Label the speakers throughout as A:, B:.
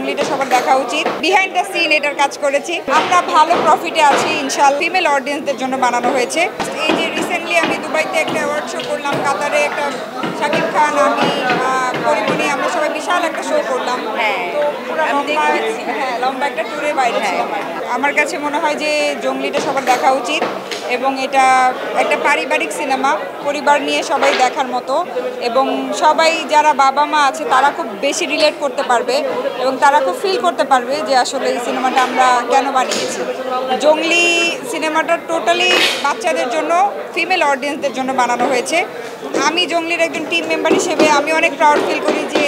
A: জঙ্গলিটা সবার দেখা উচিত। বিহাইন্ড দ্য সিন এটার কাজ করেছি আমরা, ভালো প্রফিটে আছি ইনশাআল্লাহ। ফিমেল অডিয়েন্সদের জন্য বানানো হয়েছে। এই যে রিসেন্টলি আমি দুবাইতে একটা অ্যাওয়ার্ড শো করলাম, কাতারে একটা শাকিব খান, আমি পরিমণি, আমরা সবাই বিশাল একটা শো করলাম। তো পুরো লম্বা একটা ট্যুরে বাইরে ছিলাম। আমার কাছে মনে হয় যে জঙ্গলিটা সবার দেখা উচিত এবং এটা একটা পারিবারিক সিনেমা, পরিবার নিয়ে সবাই দেখার মতো, এবং সবাই যারা বাবা মা আছে তারা খুব বেশি রিলেট করতে পারবে এবং তারা খুব ফিল করতে পারবে যে আসলে এই সিনেমাটা আমরা কেন বানিয়েছি। জঙ্গলি সিনেমাটা টোটালি বাচ্চাদের জন্য, ফিমেল অডিয়েন্সদের জন্য বানানো হয়েছে। আমি জঙ্গলির একজন টিম মেম্বার হিসেবে আমি অনেক প্রাউড ফিল করি যে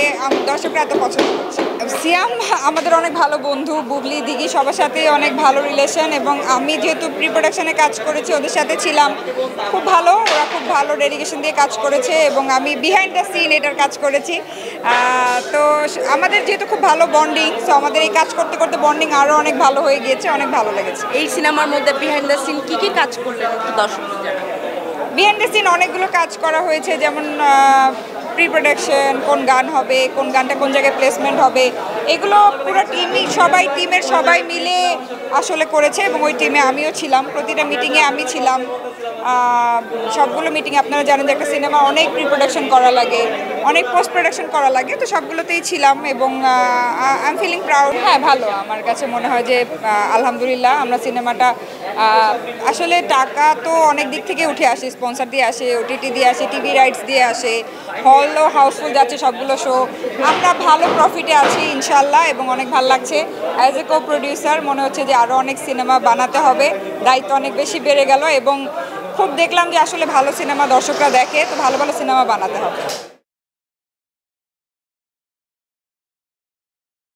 A: দর্শকরা এত পছন্দ করছে। সিয়াম আমাদের অনেক ভালো বন্ধু, বুবলি, দিঘি সবার সাথে অনেক ভালো রিলেশন, এবং আমি যেহেতু প্রি প্রোডাকশনে কাজ করেছি ওদের সাথে ছিলাম, খুব ভালো, ওরা খুব ভালো ডেডিকেশন দিয়ে কাজ করেছে এবং আমি বিহাইন্ড দ্য সিন এটার কাজ করেছি। তো আমাদের যেহেতু খুব ভালো বন্ডিং, সো আমাদের এই কাজ করতে করতে বন্ডিং আরও অনেক ভালো হয়ে গিয়েছে, অনেক ভালো লেগেছে।
B: এই সিনেমার মধ্যে বিহাইন্ড দ্য সিন কী কাজ করলেন একটু দর্শকদের জানাবেন।
A: বিহাইন্ড দ্য সিন অনেকগুলো কাজ করা হয়েছে, যেমন প্রি প্রোডাকশন, কোন গান হবে, কোন গানটা কোন জায়গায় প্লেসমেন্ট হবে, এগুলো পুরো টিমের সবাই মিলে আসলে করেছে এবং ওই টিমে আমিও ছিলাম। প্রতিটা মিটিংয়ে আমি ছিলাম। সবগুলো মিটিংয়ে আপনারা জানেন যে একটা সিনেমা অনেক প্রি প্রোডাকশন করা লাগে, অনেক পোস্ট প্রোডাকশন করা লাগে, তো সবগুলোতেই ছিলাম এবং আই এম ফিলিং প্রাউড। হ্যাঁ, ভালো, আমার কাছে মনে হয় যে আলহামদুলিল্লাহ আমরা সিনেমাটা আসলে টাকা তো অনেক দিক থেকে উঠে আসে, স্পন্সর দিয়ে আসে, ওটিটি দিয়ে আসে, টিভি রাইটস দিয়ে আসে, হলও হাউসফুল যাচ্ছে সবগুলো শো। আমরা ভালো প্রফিটে আছি ইনশাল্লাহ এবং অনেক ভালো লাগছে। অ্যাজ এ কো প্রডিউসার মনে হচ্ছে যে আরও অনেক সিনেমা বানাতে হবে, দায়িত্ব অনেক বেশি বেড়ে গেল এবং খুব দেখলাম যে আসলে ভালো সিনেমা দর্শকরা দেখে, তো ভালো ভালো সিনেমা বানাতে হবে।